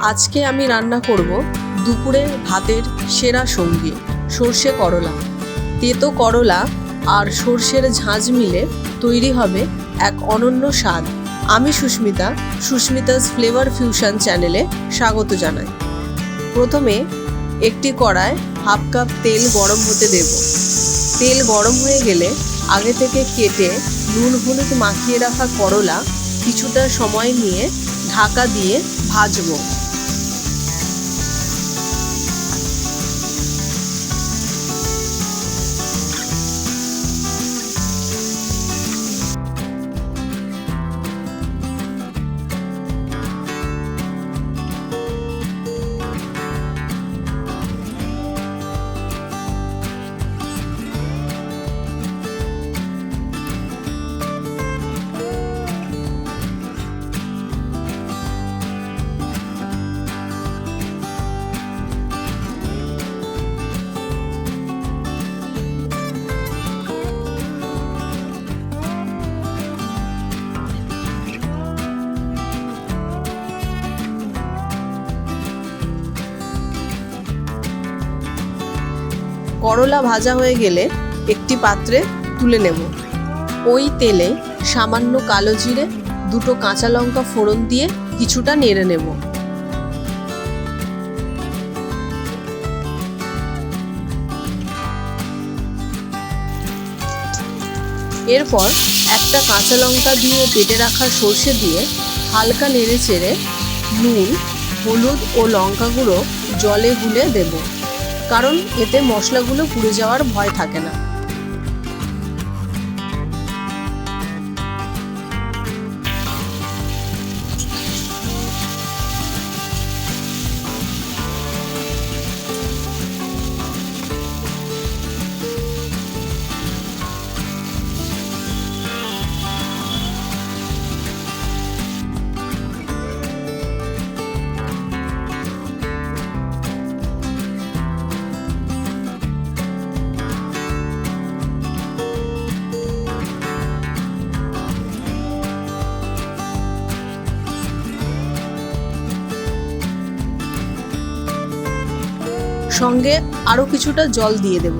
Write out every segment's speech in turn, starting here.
আজকে আমি রান্না করব দুপুরে ভাতের সেরা সঙ্গী সর্ষে করলা। তেতো করলা আর সর্ষের ঝাঁঝ মিলে তৈরি হবে এক অনন্য স্বাদ। আমি সুস্মিতাস ফ্লেভার ফিউশন চ্যানেলে স্বাগত জানাই। প্রথমে একটি কড়ায় হাফ কাপ তেল গরম হতে দেব। তেল গরম হয়ে গেলে আগে থেকে কেটে নুন হলুদ মাখিয়ে রাখা করলা কিছুটা সময় নিয়ে ঢাকা দিয়ে ভাজবো। করলা ভাজা হয়ে গেলে একটি পাত্রে তুলে নেব। ওই তেলে সামান্য কালো জিরে, দুটো কাঁচা লঙ্কা ফোড়ন দিয়ে কিছুটা নেড়ে নেব। এরপর একটা কাঁচা লঙ্কা দিয়ে বেটে রাখা সর্ষে দিয়ে হালকা নেড়ে চেড়ে নুন, হলুদ ও লঙ্কা গুঁড়ো জলে গুলে দেব, কারণ এতে মশলাগুলো পুড়ে যাওয়ার ভয় থাকে না। সঙ্গে আরো কিছুটা জল দিয়ে দেব।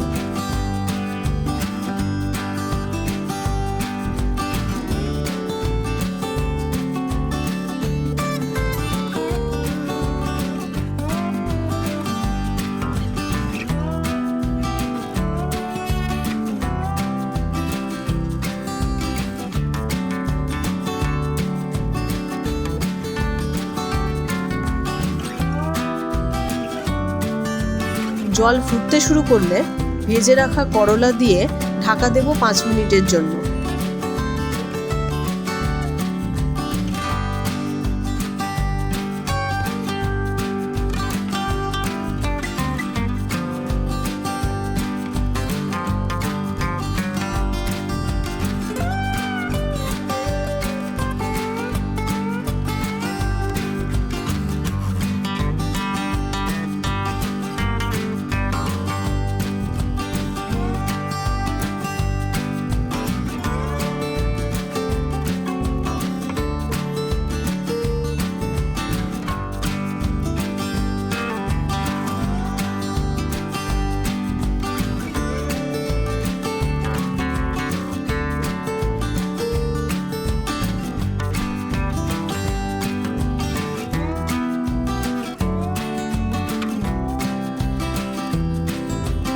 জল ফুটতে শুরু করলে ভেজে রাখা করলা দিয়ে ঢাকা দেব 5 মিনিটের জন্য।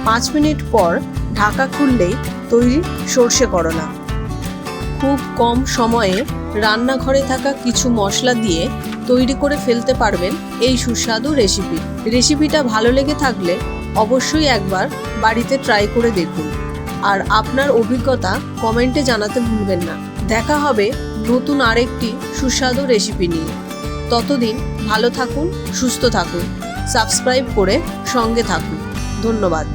পাঁচ মিনিট পর ঢাকা খুললেই তৈরি সর্ষে করলা। খুব কম সময়ে রান্নাঘরে থাকা কিছু মশলা দিয়ে তৈরি করে ফেলতে পারবেন এই সুস্বাদু রেসিপিটা ভালো লেগে থাকলে অবশ্যই একবার বাড়িতে ট্রাই করে দেখুন, আর আপনার অভিজ্ঞতা কমেন্টে জানাতে ভুলবেন না। দেখা হবে নতুন আরেকটি সুস্বাদু রেসিপি নিয়ে। ততদিন ভালো থাকুন, সুস্থ থাকুন, সাবস্ক্রাইব করে সঙ্গে থাকুন। ধন্যবাদ।